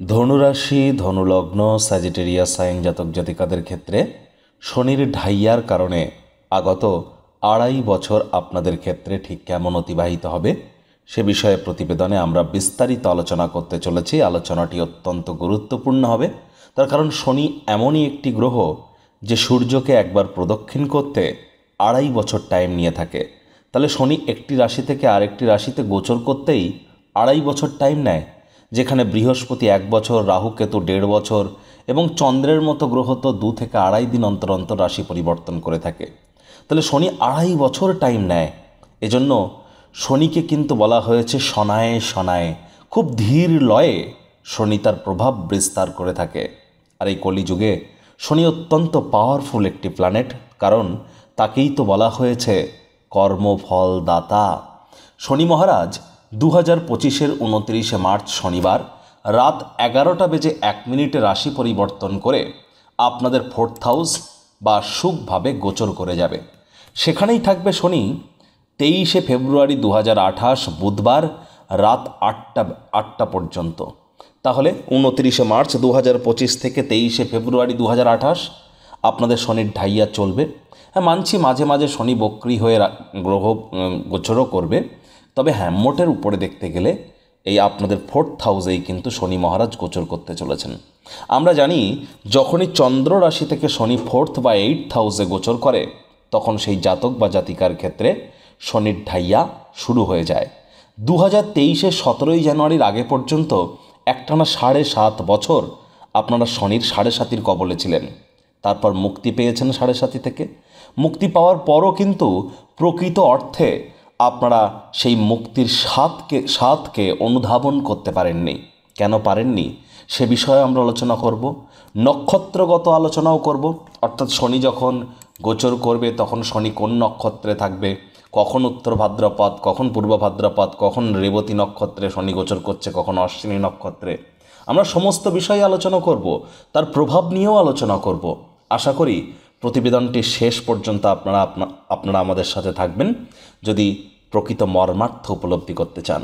ধনুরাশি ধনুলগ্ন Sagittarius sign জাতক জাতিকাদের ক্ষেত্রে শনির ঢাইয়ার কারণে আগত 2.5 বছর আপনাদের ক্ষেত্রে ঠিক কেমন অতিবাহিত হবে সে বিষয়ে প্রতিবেদনে আমরা বিস্তারিত আলোচনা করতে চলেছি। আলোচনাটি অত্যন্ত গুরুত্বপূর্ণ হবে, তার কারণ শনি এমনই একটি গ্রহ যে সূর্যকে একবার প্রদক্ষিণ করতে 2.5 বছর টাইম নিয়ে থাকে। তাহলে শনি একটি রাশি থেকে আরেকটি রাশিতে গোচর করতেই 2.5 বছর টাইম নেয়, যেখানে বৃহস্পতি 1 বছর, রাহু কেতু 1.5 বছর এবং চন্দ্রের মতো গ্রহ তো 2 থেকে 2.5 দিন অন্তর অন্তর রাশি পরিবর্তন করে থাকে। তাহলে শনি 2.5 বছর টাইম নেয়। এজন্য শনিকে কিন্তু বলা হয়েছে শনায়ে শনায়ে, খুব ধীর লয়ে শনি তার প্রভাব বিস্তার করে থাকে। আর এই কলিযুগে শনি অত্যন্ত পাওয়ারফুল একটি প্ল্যানেট, কারণ তাকেই তো বলা হয়েছে কর্মফল দাতা। শনি মহারাজ 2025-এর 29শে মার্চ শনিবার রাত 11:01 রাশি পরিবর্তন করে আপনাদের 4th হাউস বা সুখভাবে গোচর করে যাবে। সেখানেই থাকবে শনি 23শে ফেব্রুয়ারি 2028 বুধবার রাত 8টা পর্যন্ত। তাহলে 29শে মার্চ 2025 থেকে 23শে ফেব্রুয়ারি 2028 আপনাদের শনির ঢাইয়া চলবে। হ্যাঁ, মানছি মাঝে মাঝে শনি বক্রী হয়ে গ্রহ গোচরও করবে, তবে হ্যাঁ, মোটের উপরে দেখতে গেলে এই আপনাদের 4th হাউসেই কিন্তু শনি মহারাজ গোচর করতে চলেছেন। আমরা জানি যখনই চন্দ্র রাশি থেকে শনি 4th বা 8th হাউসে গোচর করে তখন সেই জাতক বা জাতিকার ক্ষেত্রে শনির ঢাইয়া শুরু হয়ে যায়। 2023-এর 17ই জানুয়ারির আগে পর্যন্ত একটানা 7.5 বছর আপনারা শনির 7.5 কবলে ছিলেন। তারপর মুক্তি পেয়েছেন 7.5 থেকে। মুক্তি পাওয়ার পরও কিন্তু প্রকৃত অর্থে আপনারা সেই মুক্তির স্বাদকে অনুধাবন করতে পারেননি। কেন পারেননি সে বিষয়ে আমরা আলোচনা করব, নক্ষত্রগত আলোচনাও করব। অর্থাৎ শনি যখন গোচর করবে তখন শনি কোন নক্ষত্রে থাকবে, কখন উত্তর ভাদ্রপদ, কখন পূর্ব ভাদ্রপদ, কখন রেবতী নক্ষত্রে শনি গোচর করছে, কখন অশ্বিনী নক্ষত্রে, আমরা সমস্ত বিষয়ে আলোচনা করব, তার প্রভাব নিয়েও আলোচনা করব। আশা করি প্রতিবেদনটি শেষ পর্যন্ত আপনারা আমাদের সাথে থাকবেন যদি প্রকৃত মর্মার্থ উপলব্ধি করতে চান।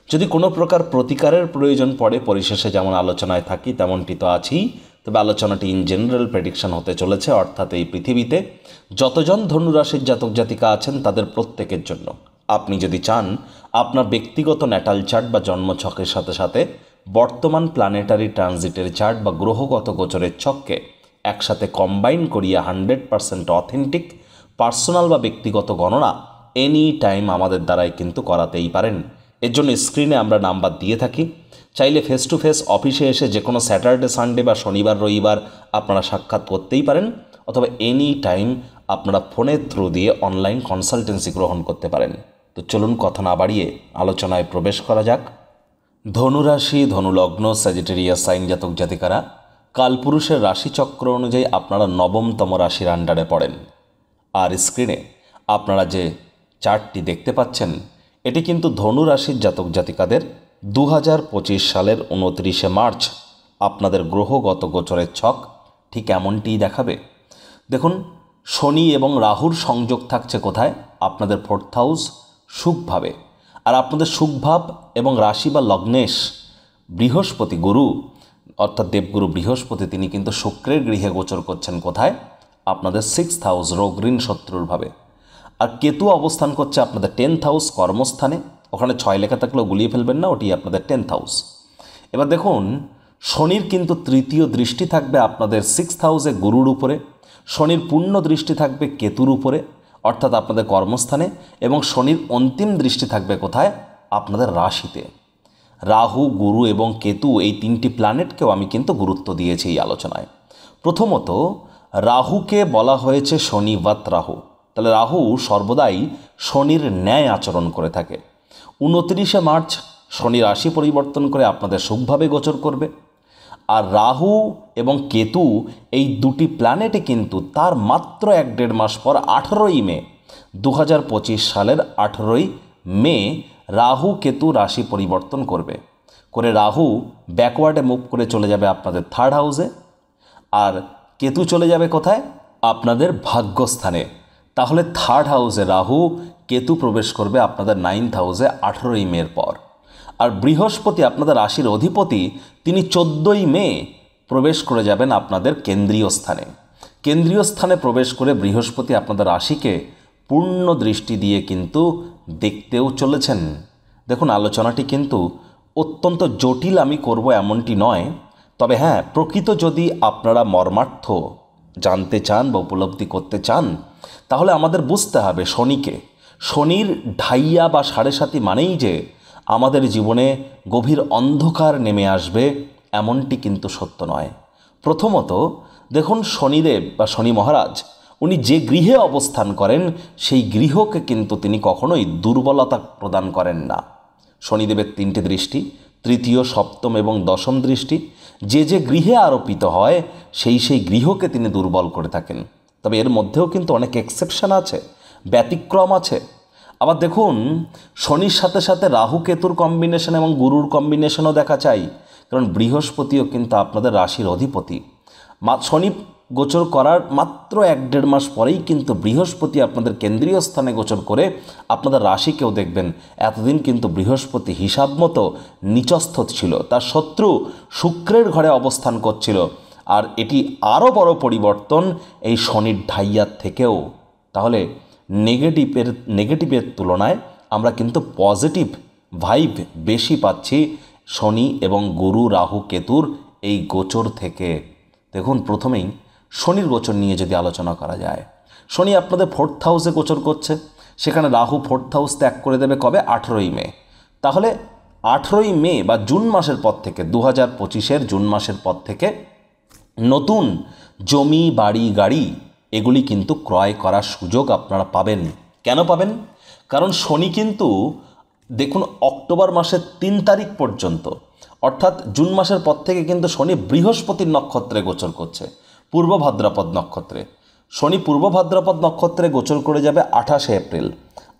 যদি কোনো প্রকার প্রতিকারের প্রয়োজন পড়ে পরিশেষে যেমন আলোচনায় থাকি তেমনটি তো আছেই, তবে আলোচনাটি ইন জেনারেল প্রেডিকশন হতে চলেছে। অর্থাৎ এই পৃথিবীতে যতজন ধনুরাশির জাতক জাতিকা আছেন তাদের প্রত্যেকের জন্য। আপনি যদি চান আপনার ব্যক্তিগত ন্যাটাল চার্ট বা জন্মছকের সাথে সাথে বর্তমান প্ল্যানেটারি ট্রানজিটের চার্ট বা গ্রহগত গোচরের ছককে একসাথে কম্বাইন করিয়ে 100% অথেন্টিক পার্সোনাল বা ব্যক্তিগত গণনা এনি টাইম আমাদের দ্বারাই কিন্তু করাতেই পারেন। এর জন্য স্ক্রিনে আমরা নাম্বার দিয়ে থাকি। চাইলে ফেস টু ফেস অফিসে এসে যে কোনো স্যাটারডে সানডে বা শনিবার রবিবার আপনারা সাক্ষাৎ করতেই পারেন, অথবা এনি টাইম আপনারা ফোনের থ্রু দিয়ে অনলাইন কনসালটেন্সি গ্রহণ করতে পারেন। তো চলুন কথা না বাড়িয়ে আলোচনায় প্রবেশ করা যাক। ধনুরাশি ধনুলগ্ন স্যাজিটেরিয়াস সাইন জাতক জাতিকারা কালপুরুষের রাশিচক্র অনুযায়ী আপনারা 9মতম রাশির আন্ডারে পড়েন। আর স্ক্রিনে আপনারা যে চার্টটি দেখতে পাচ্ছেন এটি কিন্তু ধনুরাশির জাতক জাতিকাদের 2025 সালের 29শে মার্চ আপনাদের গ্রহগত গোচরের ছক ঠিক এমনটিই দেখাবে। দেখুন, শনি এবং রাহুর সংযোগ থাকছে কোথায়? আপনাদের 4th হাউস সুখভাবে। আর আপনাদের সুখভাব এবং রাশি বা লগ্নেশ বৃহস্পতি গুরু অর্থাৎ দেবগুরু বৃহস্পতি তিনি কিন্তু শুক্রের গৃহে গোচর করছেন কোথায়? আপনাদের 6th হাউস রোগ ঋণ শত্রুর ভাবে। আর কেতু অবস্থান করছে আপনাদের 10th হাউস কর্মস্থানে। ওখানে 6 লেখা থাকলেও গুলিয়ে ফেলবেন না, ওটি আপনাদের 10th হাউস। এবার দেখুন, শনির কিন্তু তৃতীয় দৃষ্টি থাকবে আপনাদের 6th হাউসে গুরুর উপরে, শনির পূর্ণ দৃষ্টি থাকবে কেতুর উপরে অর্থাৎ আপনাদের কর্মস্থানে, এবং শনির অন্তিম দৃষ্টি থাকবে কোথায়? আপনাদের রাশিতে। রাহু, গুরু এবং কেতু এই 3টি প্ল্যানেটকেও আমি কিন্তু গুরুত্ব দিয়েছি এই আলোচনায়। প্রথমত রাহুকে বলা হয়েছে শনিবৎ রাহু। তাহলে রাহু সর্বদাই শনির ন্যায় আচরণ করে থাকে। 29শে মার্চ শনি রাশি পরিবর্তন করে আপনাদের সুখভাবে গোচর করবে। আর রাহু এবং কেতু এই দুটি প্ল্যানেটে কিন্তু তার মাত্র 1-1.5 মাস পর 18ই মে 2025 সালের 18ই মে রাহু কেতু রাশি পরিবর্তন করবে। করে রাহু ব্যাকওয়ার্ডে মুভ করে চলে যাবে আপনাদের 3rd হাউসে, আর কেতু চলে যাবে কোথায়? আপনাদের ভাগ্যস্থানে। তাহলে 3rd হাউসে রাহু কেতু প্রবেশ করবে আপনাদের 9th হাউসে 18ই মের পর। আর বৃহস্পতি আপনাদের রাশির অধিপতি তিনি 14ই মে প্রবেশ করে যাবেন আপনাদের কেন্দ্রীয় স্থানে। কেন্দ্রীয় স্থানে প্রবেশ করে বৃহস্পতি আপনাদের রাশিকে পূর্ণ দৃষ্টি দিয়ে কিন্তু দেখতেও চলেছেন। দেখুন, আলোচনাটি কিন্তু অত্যন্ত জটিল আমি করব এমনটি নয়, তবে হ্যাঁ, প্রকৃত যদি আপনারা মর্মার্থ জানতে চান বা উপলব্ধি করতে চান, তাহলে আমাদের বুঝতে হবে শনির ঢাইয়া বা 7.5 মানেই যে আমাদের জীবনে গভীর অন্ধকার নেমে আসবে এমনটি কিন্তু সত্য নয়। প্রথমত দেখুন, শনিদেব বা শনি মহারাজ উনি যে গৃহে অবস্থান করেন সেই গৃহকে কিন্তু তিনি কখনোই দুর্বলতা প্রদান করেন না। শনিদেবের 3টে দৃষ্টি, তৃতীয়, সপ্তম এবং দশম দৃষ্টি যে গৃহে আরোপিত হয় সেই গৃহকে তিনি দুর্বল করে থাকেন। তবে এর মধ্যেও কিন্তু অনেক এক্সেপশন আছে, ব্যতিক্রম আছে। আবার দেখুন, শনির সাথে সাথে রাহু কেতুর কম্বিনেশন এবং গুরুর কম্বিনেশনও দেখা চাই, কারণ বৃহস্পতিও কিন্তু আপনাদের রাশির অধিপতি। শনি গোচর করার মাত্র 1-1.5 মাস পরেই কিন্তু বৃহস্পতি আপনাদের কেন্দ্রীয় স্থানে গোচর করে আপনাদের রাশিকেও দেখবেন। এতদিন কিন্তু বৃহস্পতি হিসাব মতো নিচস্থ ছিল, তার শত্রু শুক্রের ঘরে অবস্থান করছিল। আর এটি আরও বড় পরিবর্তন এই শনির ঢাইয়ার থেকেও। তাহলে নেগেটিভের তুলনায় আমরা কিন্তু পজিটিভ ভাইব বেশি পাচ্ছি শনি এবং গুরু রাহু কেতুর এই গোচর থেকে। দেখুন, প্রথমেই শনির গোচর নিয়ে যদি আলোচনা করা যায়, শনি আপনাদের 4th হাউসে গোচর করছে, সেখানে রাহু 4th হাউস ত্যাগ করে দেবে কবে? 18ই মে। তাহলে 18ই মে বা জুন মাসের পর থেকে 2025-এর জুন মাসের পর থেকে নতুন জমি, বাড়ি, গাড়ি এগুলি কিন্তু ক্রয় করার সুযোগ আপনারা পাবেন। কেন পাবেন? কারণ শনি কিন্তু দেখুন অক্টোবর মাসের 3 তারিখ পর্যন্ত, অর্থাৎ জুন মাসের পর থেকে কিন্তু শনি বৃহস্পতির নক্ষত্রে গোচর করছে, পূর্ব ভাদ্রপদ নক্ষত্রে। শনি পূর্ব ভাদ্রপদ নক্ষত্রে গোচর করে যাবে 28শে এপ্রিল।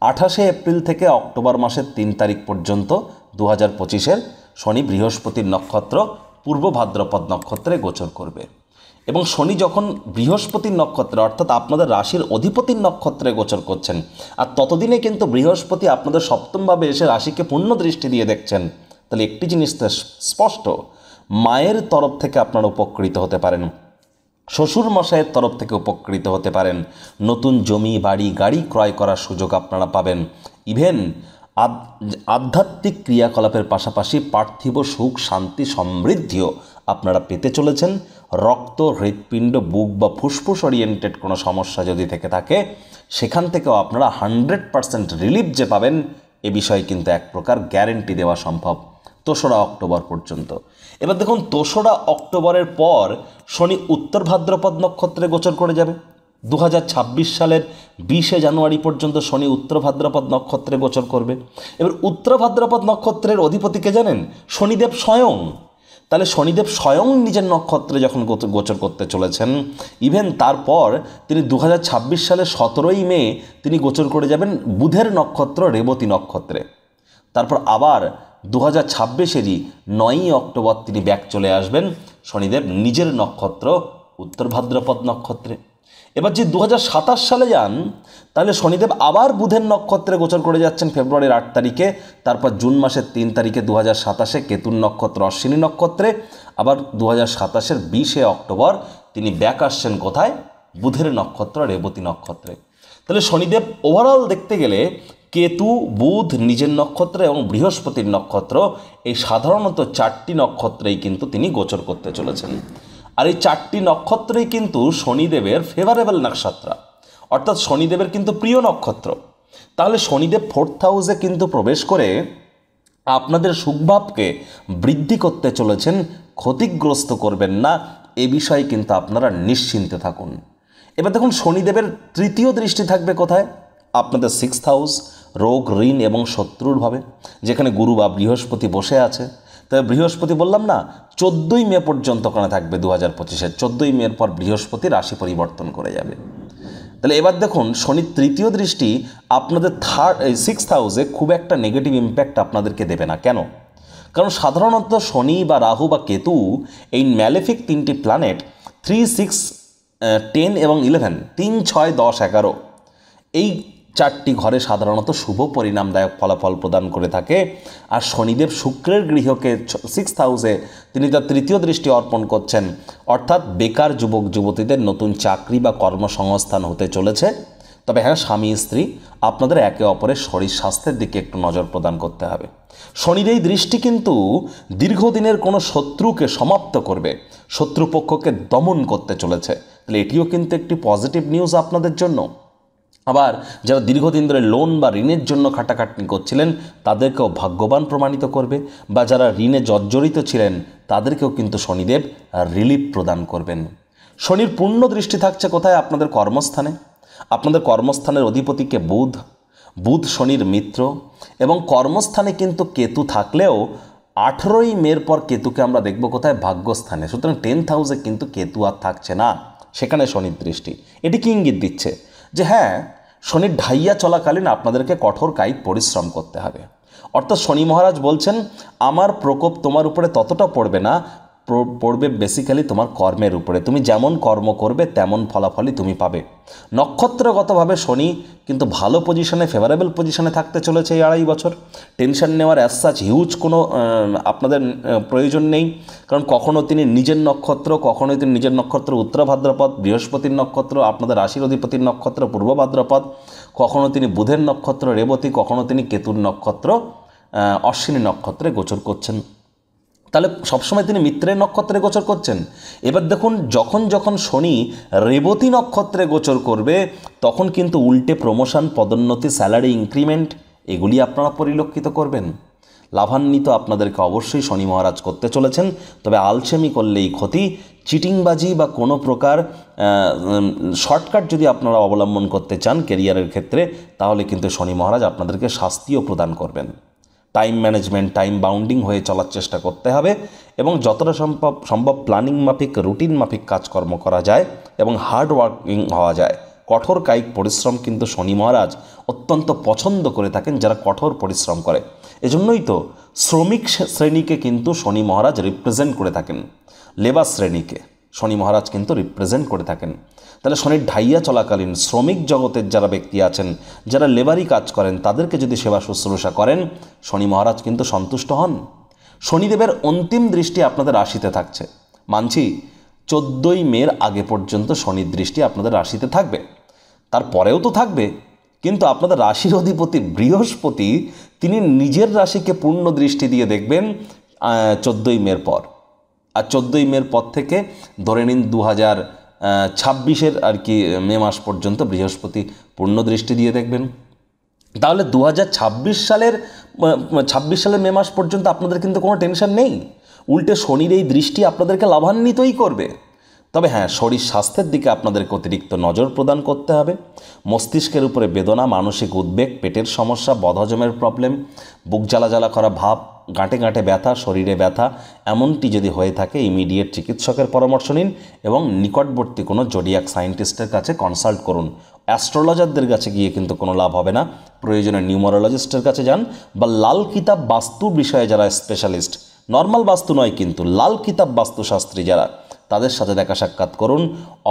28শে এপ্রিল থেকে অক্টোবর মাসের 3 তারিখ পর্যন্ত 2025-এর শনি বৃহস্পতির নক্ষত্র পূর্ব ভাদ্রপদ নক্ষত্রে গোচর করবে। এবং শনি যখন বৃহস্পতির নক্ষত্রে অর্থাৎ আপনাদের রাশির অধিপতির নক্ষত্রে গোচর করছেন, আর ততদিনে কিন্তু বৃহস্পতি আপনাদের সপ্তমভাবে এসে রাশিকে পূর্ণ দৃষ্টি দিয়ে দেখছেন, তাহলে একটি জিনিস স্পষ্ট, মায়ের তরফ থেকে আপনারা উপকৃত হতে পারেন, শ্বশুর মশাইয়ের তরফ থেকে উপকৃত হতে পারেন, নতুন জমি, বাড়ি, গাড়ি ক্রয় করার সুযোগ আপনারা পাবেন। ইভেন আধ্যাত্মিক ক্রিয়াকলাপের পাশাপাশি পার্থিব সুখ, শান্তি, সমৃদ্ধিও আপনারা পেতে চলেছেন। রক্ত, হৃৎপিণ্ড, বুক বা ফুসফুস ওরিয়েন্টেড কোনো সমস্যা যদি থেকে থাকে, সেখান থেকেও আপনারা 100% রিলিফ যে পাবেন এ বিষয়ে কিন্তু এক প্রকার গ্যারেন্টি দেওয়া সম্ভব 2রা অক্টোবর পর্যন্ত। এবার দেখুন, 2রা অক্টোবরের পর শনি উত্তর ভাদ্রপদ নক্ষত্রে গোচর করে যাবে। 2026 সালের 20শে জানুয়ারি পর্যন্ত শনি উত্তর ভাদ্রপদ নক্ষত্রে গোচর করবে। এবার উত্তর ভাদ্রপদ নক্ষত্রের অধিপতিকে জানেন? শনিদেব স্বয়ং। তাহলে শনিদেব স্বয়ং নিজের নক্ষত্রে যখন গোচর করতে চলেছেন, ইভেন তারপর তিনি 2026 সালের 17ই মে তিনি গোচর করে যাবেন বুধের নক্ষত্র রেবতী নক্ষত্রে। তারপর আবার 2026-এরই 9ই অক্টোবর তিনি ব্যাক চলে আসবেন শনিদেব নিজের নক্ষত্র উত্তর ভাদ্রপদ নক্ষত্রে। এবার যে 2027 সালে যান, তাহলে শনিদেব আবার বুধের নক্ষত্রে গোচর করে যাচ্ছেন ফেব্রুয়ারির 8 তারিখে। তারপর জুন মাসের 3 তারিখে 2027-এ কেতুর নক্ষত্র অশ্বিনী নক্ষত্রে। আবার 2027-এর 20শে অক্টোবর তিনি ব্যাক আসছেন কোথায়? বুধের নক্ষত্র রেবতী নক্ষত্রে। তাহলে শনিদেব ওভারঅল দেখতে গেলে কেতু, বুধ নিজের নক্ষত্র এবং বৃহস্পতির নক্ষত্র, এই সাধারণত 4টি নক্ষত্রেই কিন্তু তিনি গোচর করতে চলেছেন। আর এই 4টি নক্ষত্রই কিন্তু শনিদেবের ফেভারেবল নক্ষত্র, অর্থাৎ শনিদেবের কিন্তু প্রিয় নক্ষত্র। তাহলে শনিদেব 4th হাউসে কিন্তু প্রবেশ করে আপনাদের সুখভাবকে বৃদ্ধি করতে চলেছেন, ক্ষতিগ্রস্ত করবেন না, এ বিষয়ে কিন্তু আপনারা নিশ্চিন্তে থাকুন। এবার দেখুন, শনিদেবের 3য় দৃষ্টি থাকবে কোথায়? আপনাদের 6th হাউস, রোগ, ঋণ এবং শত্রুর ভাবে, যেখানে গুরু বা বৃহস্পতি বসে আছে। তবে বৃহস্পতি বললাম না, 14ই মে পর্যন্ত ওখানে থাকবে 2025-এর। 14ই মের পর বৃহস্পতি রাশি পরিবর্তন করে যাবে। তাহলে এবার দেখুন, শনির 3য় দৃষ্টি আপনাদের 6th হাউসে খুব একটা নেগেটিভ ইম্প্যাক্ট আপনাদেরকে দেবে না। কেন? কারণ সাধারণত শনি বা রাহু বা কেতু এই ম্যালেফিক 3টি প্ল্যানেট 3, 6, 10 এবং 11, 3, 6, 10, 11 এই চারটি ঘরে সাধারণত শুভ পরিণামদায়ক ফলাফল প্রদান করে থাকে। আর শনিদেব শুক্রের গৃহকে 6th হাউসে তিনি তার তৃতীয় দৃষ্টি অর্পণ করছেন, অর্থাৎ বেকার যুবক যুবতীদের নতুন চাকরি বা কর্মসংস্থান হতে চলেছে। তবে হ্যাঁ, স্বামী স্ত্রী আপনাদের একে অপরের শরীর স্বাস্থ্যের দিকে একটু নজর প্রদান করতে হবে। শনির এই দৃষ্টি কিন্তু দীর্ঘদিনের কোনো শত্রুকে সমাপ্ত করবে, শত্রুপক্ষকে দমন করতে চলেছে। তাহলে এটিও কিন্তু একটি পজিটিভ নিউজ আপনাদের জন্য। আবার যারা দীর্ঘদিন ধরে লোন বা ঋণের জন্য খাটাখাটনি করছিলেন তাদেরকেও ভাগ্যবান প্রমাণিত করবে, বা যারা ঋণে জর্জরিত ছিলেন তাদেরকেও কিন্তু শনিদেব রিলিফ প্রদান করবেন। শনির পূর্ণ দৃষ্টি থাকছে কোথায়? আপনাদের কর্মস্থানে। আপনাদের কর্মস্থানের অধিপতিকে বুধ শনির মিত্র, এবং কর্মস্থানে কিন্তু কেতু থাকলেও 18ই মের পর কেতুকে আমরা দেখব কোথায়? ভাগ্যস্থানে। সুতরাং 10th হাউসে কিন্তু কেতু আর থাকছে না, সেখানে শনির দৃষ্টি। এটি কি ইঙ্গিত দিচ্ছে? যে হ্যাঁ, শনির ঢাইয়া চলাকালীন আপনাদেরকে কঠোর কায়িক পরিশ্রম করতে হবে। অর্থাৎ শনি মহারাজ বলছেন, আমার প্রকোপ তোমার উপরে ততটা পড়বে না, পড়বে বেসিক্যালি তোমার কর্মের উপরে। তুমি যেমন কর্ম করবে তেমন ফলাফলই তুমি পাবে। নক্ষত্রগতভাবে শনি কিন্তু ভালো পজিশনে, ফেভারেবল পজিশনে থাকতে চলেছে এই 2.5 বছর। টেনশন নেওয়ার অ্যাজ সাচ হিউজ কোনো আপনাদের প্রয়োজন নেই, কারণ কখনও তিনি নিজের নক্ষত্র, কখনোই তিনি নিজের নক্ষত্র উত্তর ভাদ্রপদ, বৃহস্পতির নক্ষত্র, আপনাদের রাশির অধিপতির নক্ষত্র পূর্ব ভাদ্রপদ, কখনও তিনি বুধের নক্ষত্র রেবতী, কখনও তিনি কেতুর নক্ষত্র অশ্বিনী নক্ষত্রে গোচর করছেন। তাহলে সবসময় তিনি মিত্রের নক্ষত্রে গোচর করছেন। এবার দেখুন, যখন যখন শনি রেবতী নক্ষত্রে গোচর করবে তখন কিন্তু উল্টে প্রমোশন, পদোন্নতি, স্যালারি ইনক্রিমেন্ট এগুলি আপনারা পরিলক্ষিত করবেন। লাভান্বিত আপনাদেরকে অবশ্যই শনি মহারাজ করতে চলেছেন। তবে আলসেমি করলেই ক্ষতি, চিটিংবাজি বা কোনো প্রকার শর্টকাট যদি আপনারা অবলম্বন করতে চান কেরিয়ারের ক্ষেত্রে, তাহলে কিন্তু শনি মহারাজ আপনাদেরকে শাস্তিও প্রদান করবেন। টাইম ম্যানেজমেন্ট, টাইম বাউন্ডিং হয়ে চলার চেষ্টা করতে হবে, এবং যতটা সম্ভব প্ল্যানিং মাফিক, রুটিন মাফিক কাজকর্ম করা যায় এবং হার্ড ওয়ার্কিং হওয়া যায়। কঠোর কায়িক পরিশ্রম কিন্তু শনি মহারাজ অত্যন্ত পছন্দ করে থাকেন, যারা কঠোর পরিশ্রম করে। এজন্যই তো শ্রমিক শ্রেণীকে কিন্তু শনি মহারাজ রিপ্রেজেন্ট করে থাকেন, লেবার শ্রেণীকে শনি মহারাজ কিন্তু রিপ্রেজেন্ট করে থাকেন। তাহলে শনির ঢাইয়া চলাকালীন শ্রমিক জগতের যারা ব্যক্তি আছেন, যারা লেবারি কাজ করেন, তাদেরকে যদি সেবা শুশ্রূষা করেন শনি মহারাজ কিন্তু সন্তুষ্ট হন। শনিদেবের অন্তিম দৃষ্টি আপনাদের রাশিতে থাকছে। মানছি 14ই মের আগে পর্যন্ত শনির দৃষ্টি আপনাদের রাশিতে থাকবে, তারপরেও তো থাকবে, কিন্তু আপনাদের রাশির অধিপতি বৃহস্পতি তিনি নিজের রাশিকে পূর্ণ দৃষ্টি দিয়ে দেখবেন 14ই মের পর। আর 14ই মের পর থেকে ধরে নিন 2026-এর আর কি মে মাস পর্যন্ত বৃহস্পতি পূর্ণ দৃষ্টি দিয়ে দেখবেন। তাহলে 2026 সালের মে মাস পর্যন্ত আপনাদের কিন্তু কোনো টেনশন নেই, উল্টে শনির এই দৃষ্টি আপনাদেরকে লাভান্বিতই করবে। তবে হ্যাঁ, শরীর স্বাস্থ্যের দিকে আপনাদেরকে অতিরিক্ত নজর প্রদান করতে হবে। মস্তিষ্কের উপরে বেদনা, মানসিক উদ্বেগ, পেটের সমস্যা, বদহজমের প্রবলেম, বুক জ্বালা জ্বালা করা ভাব, গাঁটে গাঁটে ব্যথা, শরীরে ব্যথা, এমনটি যদি হয়ে থাকে ইমিডিয়েট চিকিৎসকের পরামর্শ নিন এবং নিকটবর্তী কোনো জোডিয়াক সায়েন্টিস্টের কাছে কনসাল্ট করুন। অ্যাস্ট্রোলজারদের কাছে গিয়ে কিন্তু কোনো লাভ হবে না, প্রয়োজনে নিউমারোলজিস্টের কাছে যান, বা লাল কিতাব বাস্তু বিষয়ে যারা স্পেশালিস্ট, নর্মাল বাস্তু নয় কিন্তু লাল কিতাব বাস্তুশাস্ত্রী যারা, তাদের সাথে দেখা সাক্ষাৎ করুন,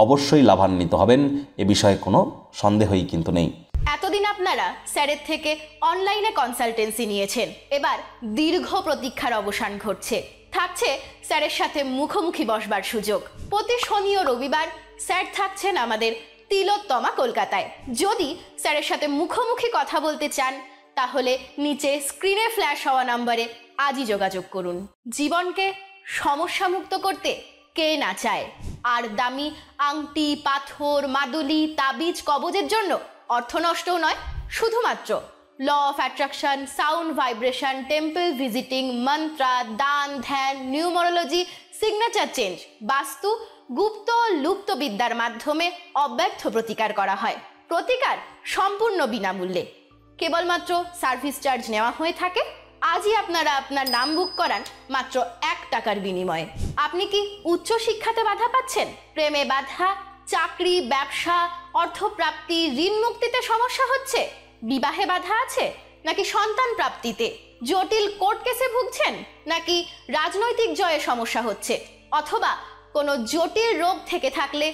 অবশ্যই লাভান্বিত হবেন, এ বিষয়ে কোনো সন্দেহই কিন্তু নেই। এতদিন আপনারা স্যারের থেকে অনলাইনে কনসালটেন্সি নিয়েছেন, এবার দীর্ঘ প্রতীক্ষার অবসান ঘটছে। থাকছে স্যারের সাথে মুখোমুখি বসবার সুযোগ। প্রতি শনি ও রবিবার স্যার থাকছেন আমাদের তিলোত্তমা কলকাতায়। যদি স্যারের সাথে মুখোমুখি কথা বলতে চান তাহলে নিচে স্ক্রিনে ফ্ল্যাশ হওয়া নম্বরে আজই যোগাযোগ করুন। জীবনকে সমস্যামুক্ত করতে কে না চায়? আর দামি আংটি, পাথর, মাদুলি, তাবিজ, কবজের জন্য অর্থ নষ্টও নয়, শুধুমাত্র law of attraction, sound vibration, temple visiting, মন্ত্রা, দান, ধ্যান, নিউমারোলজি, সিগনেচার চেঞ্জ, বাস্তু, গুপ্ত লুপ্ত বিদ্যার মাধ্যমে অব্যর্থ প্রতিকার করা হয়। প্রতিকার সম্পূর্ণ বিনামূল্যে, কেবলমাত্র সার্ভিস চার্জ নেওয়া হয়ে থাকে। আজই আপনারা আপনার নাম বুক করান মাত্র 1 টাকার বিনিময়ে। আপনি কি উচ্চ শিক্ষাতে বাধা পাচ্ছেন? প্রেমে বাধা, চাকরি, ব্যবসা, অর্থপ্রাপ্তি, ঋণ মুক্তিতে সমস্যা হচ্ছে? বিবাহে বাধা আছে? নাকি সন্তান প্রাপ্তিতে? জটিল কোর্ট কেসে ভুগছেন? নাকি রাজনৈতিক জয়ে সমস্যা হচ্ছে? অথবা কোনো জটিল রোগ থেকে থাকলে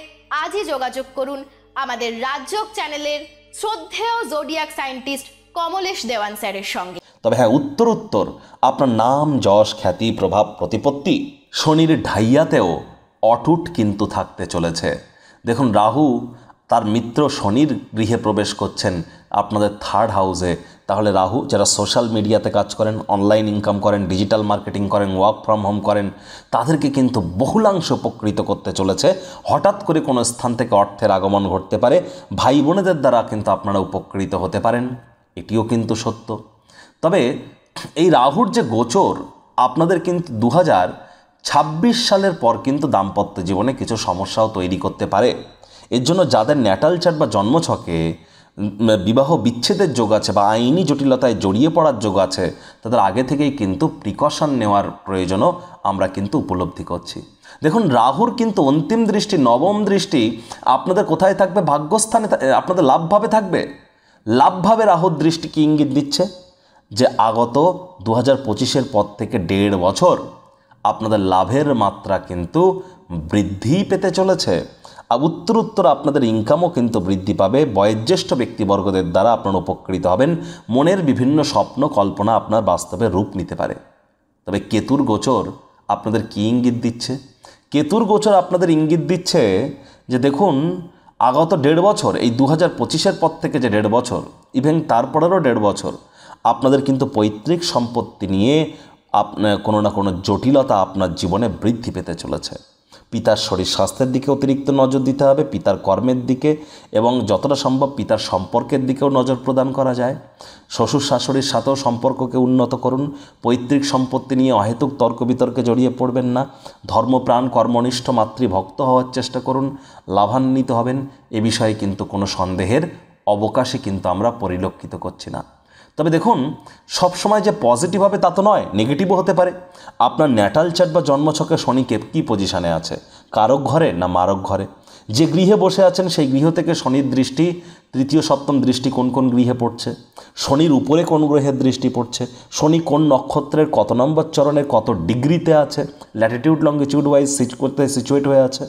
আজই যোগাযোগ করুন আমাদের রাজযোগ চ্যানেলের শ্রদ্ধেয় জোডিয়াক সায়েন্টিস্ট কমলেশ দেওয়ান স্যারের সঙ্গে। তবে হ্যাঁ, উত্তর আপনার নাম, যশ, খ্যাতি, প্রভাব, প্রতিপত্তি শনির ঢাইয়াতেও অটুট কিন্তু থাকতে চলেছে। দেখুন, রাহু তার মিত্র শনির গৃহে প্রবেশ করছেন আপনাদের 3rd হাউসে। তাহলে রাহু, যারা সোশ্যাল মিডিয়াতে কাজ করেন, অনলাইন ইনকাম করেন, ডিজিটাল মার্কেটিং করেন, ওয়ার্ক ফ্রম হোম করেন, তাদেরকে কিন্তু বহুলাংশ উপকৃত করতে চলেছে। হঠাৎ করে কোনো স্থান থেকে অর্থের আগমন ঘটতে পারে, ভাই বোনেদের দ্বারা কিন্তু আপনারা উপকৃত হতে পারেন, এটিও কিন্তু সত্য। তবে এই রাহুর যে গোচর আপনাদের কিন্তু 2026 সালের পর কিন্তু দাম্পত্য জীবনে কিছু সমস্যাও তৈরি করতে পারে। এর জন্য যাদের ন্যাটাল চার্ট বা জন্মছকে বিবাহ বিচ্ছেদের যোগ আছে বা আইনি জটিলতায় জড়িয়ে পড়ার যোগ আছে, তাদের আগে থেকেই কিন্তু প্রিকশন নেওয়ার প্রয়োজনও আমরা কিন্তু উপলব্ধি করছি। দেখুন, রাহুর কিন্তু অন্তিম দৃষ্টি, নবম দৃষ্টি আপনাদের কোথায় থাকবে? ভাগ্যস্থানে, আপনাদের লাভভাবে থাকবে। লাভভাবে রাহুর দৃষ্টি কি ইঙ্গিত দিচ্ছে? যে আগত 2025-এর পর থেকে 1.5 বছর আপনাদের লাভের মাত্রা কিন্তু বৃদ্ধি পেতে চলেছে। আর উত্তর আপনাদের ইনকামও কিন্তু বৃদ্ধি পাবে। বয়োজ্যেষ্ঠ ব্যক্তিবর্গদের দ্বারা আপনারা উপকৃত হবেন। মনের বিভিন্ন স্বপ্ন কল্পনা আপনার বাস্তবে রূপ নিতে পারে। তবে কেতুর গোচর আপনাদের কি ইঙ্গিত দিচ্ছে? কেতুর গোচর আপনাদের ইঙ্গিত দিচ্ছে যে দেখুন, আগত 1.5 বছর, এই 2025-এর পর থেকে যে 1.5 বছর, ইভেন তারপরেরও 1.5 বছর আপনাদের কিন্তু পৈতৃক সম্পত্তি নিয়ে কোনো না কোনো জটিলতা আপনার জীবনে বৃদ্ধি পেতে চলেছে। পিতার শরীর স্বাস্থ্যের দিকে অতিরিক্ত নজর দিতে হবে, পিতার কর্মের দিকে এবং যতটা সম্ভব পিতার সম্পর্কের দিকেও নজর প্রদান করা যায়। শ্বশুর শাশুড়ির সাথেও সম্পর্ককে উন্নত করুন। পৈতৃক সম্পত্তি নিয়ে অহেতুক তর্ক বিতর্কে জড়িয়ে পড়বেন না। ধর্মপ্রাণ, কর্মনিষ্ঠ, মাতৃভক্ত হওয়ার চেষ্টা করুন। লাভান্বিত হবেন, এ বিষয়ে কিন্তু কোনো সন্দেহের অবকাশই কিন্তু আমরা পরিলক্ষিত করছি না। তবে দেখুন, সবসময় যে পজিটিভ হবে তা তো নয়, নেগেটিভও হতে পারে। আপনার ন্যাটাল চার্ট বা জন্মছকে শনি কী পজিশানে আছে? কারক ঘরে না মারক ঘরে? যে গৃহে বসে আছেন সেই গৃহ থেকে শনির দৃষ্টি, 3য় 7ম দৃষ্টি কোন কোন গৃহে পড়ছে? শনির উপরে কোন গ্রহের দৃষ্টি পড়ছে? শনি কোন নক্ষত্রের কত নম্বর চরণের কত ডিগ্রিতে আছে? ল্যাটিটিউড লঙ্গিটিউড ওয়াইজ সিচুয়েট হয়ে আছে?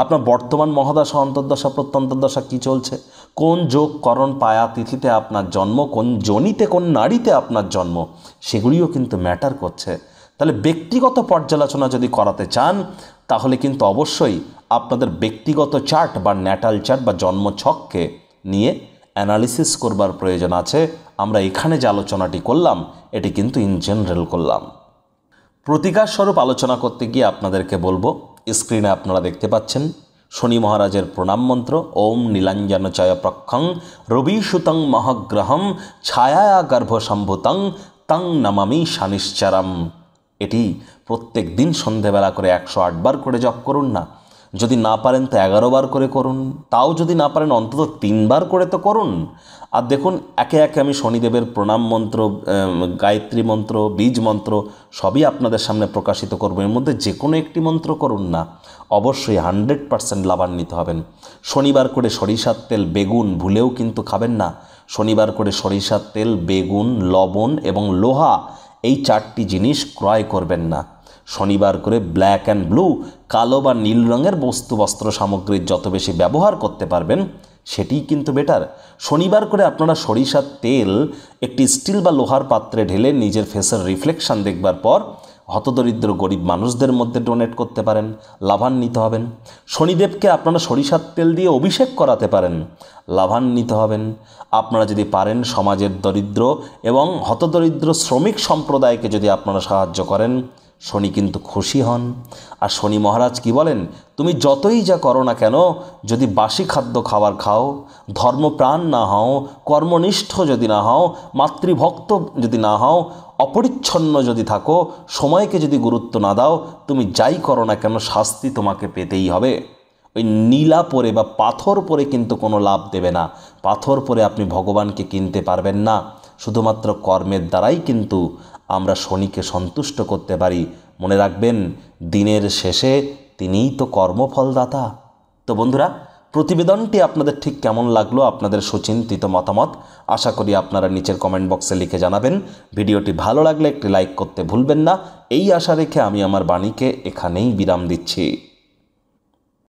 আপনার বর্তমান মহাদশা, অন্তর্দশা, প্রত্যন্তর্দশা কী চলছে? কোন যোগ, করণ, পায়া, তিথিতে আপনার জন্ম, কোন জনিতে, কোন নাড়িতে আপনার জন্ম, সেগুলিও কিন্তু ম্যাটার করছে। তাহলে ব্যক্তিগত পর্যালোচনা যদি করাতে চান, তাহলে কিন্তু অবশ্যই আপনাদের ব্যক্তিগত চার্ট বা ন্যাটাল চার্ট বা জন্মছককে নিয়ে অ্যানালিসিস করবার প্রয়োজন আছে। আমরা এখানে যে আলোচনাটি করলাম, এটি কিন্তু ইন জেনারেল করলাম। প্রতিকার স্বরূপ আলোচনা করতে গিয়ে আপনাদেরকে বলবো, স্ক্রিনে আপনারা দেখতে পাচ্ছেন শনি মহারাজের প্রণাম মন্ত্র, ওম নীলাঞ্জন চয় প্রক্ষং রবি সুতং মহাগ্রহম ছায়া গর্ভসম্ভূতং তং নমামি শানিশ্চরম। এটি প্রত্যেক দিন সন্ধেবেলা করে 108 বার করে জপ করুন না। যদি না পারেন তো 11 বার করে করুন। তাও যদি না পারেন অন্তত 3 বার করে তো করুন। আর দেখুন, একে একে আমি শনিদেবের প্রণাম মন্ত্র, গায়ত্রী মন্ত্র, বীজ মন্ত্র সবই আপনাদের সামনে প্রকাশিত করব। এর মধ্যে যে কোনো একটি মন্ত্র করুন না, অবশ্যই 100% লাভান্বিত হবেন। শনিবার করে সরিষার তেল, বেগুন ভুলেও কিন্তু খাবেন না। শনিবার করে সরিষার তেল, বেগুন, লবণ এবং লোহা, এই 4টি জিনিস ক্রয় করবেন না। শনিবার করে ব্ল্যাক অ্যান্ড ব্লু, কালো বা নীল রঙের বস্ত্র সামগ্রীর যত বেশি ব্যবহার করতে পারবেন সেটিই কিন্তু বেটার। শনিবার করে আপনারা সরিষার তেল একটি স্টিল বা লোহার পাত্রে ঢেলে নিজের ফেসের রিফ্লেকশন দেখবার পর হতদরিদ্র গরিব মানুষদের মধ্যে ডোনেট করতে পারেন, লাভান্বিত হবেন। শনিদেবকে আপনারা সরিষার তেল দিয়ে অভিষেক করাতে পারেন, লাভান্বিত হবেন। আপনারা যদি পারেন সমাজের দরিদ্র এবং হতদরিদ্র শ্রমিক সম্প্রদায়কে যদি আপনারা সাহায্য করেন, শনি কিন্তু খুশি হন। আর শনি মহারাজ কি বলেন? তুমি যতই যা করো না কেন, যদি বাসি খাদ্য খাবার খাও, ধর্মপ্রাণ না হও, কর্মনিষ্ঠ যদি না হও, মাতৃভক্ত যদি না হও, অপরিচ্ছন্ন যদি থাকো, সময়কে যদি গুরুত্ব না দাও, তুমি যাই করো না কেন শাস্তি তোমাকে পেতেই হবে। ওই নীলা পরে বা পাথর পরে কিন্তু কোনো লাভ দেবে না। পাথর পরে আপনি ভগবানকে কিনতে পারবেন না। শুধুমাত্র কর্মের দ্বারাই কিন্তু আমরা শনিকে সন্তুষ্ট করতে পারি। মনে রাখবেন, দিনের শেষে তিনিই তো কর্মফলদাতা। তো বন্ধুরা, প্রতিবেদনটি আপনাদের ঠিক কেমন লাগলো, আপনাদের সুচিন্তিত মতামত আশা করি আপনারা নিচের কমেন্ট বক্সে লিখে জানাবেন। ভিডিওটি ভালো লাগলে একটি লাইক করতে ভুলবেন না। এই আশা রেখে আমি আমার বাণীকে এখানেই বিরাম দিচ্ছি।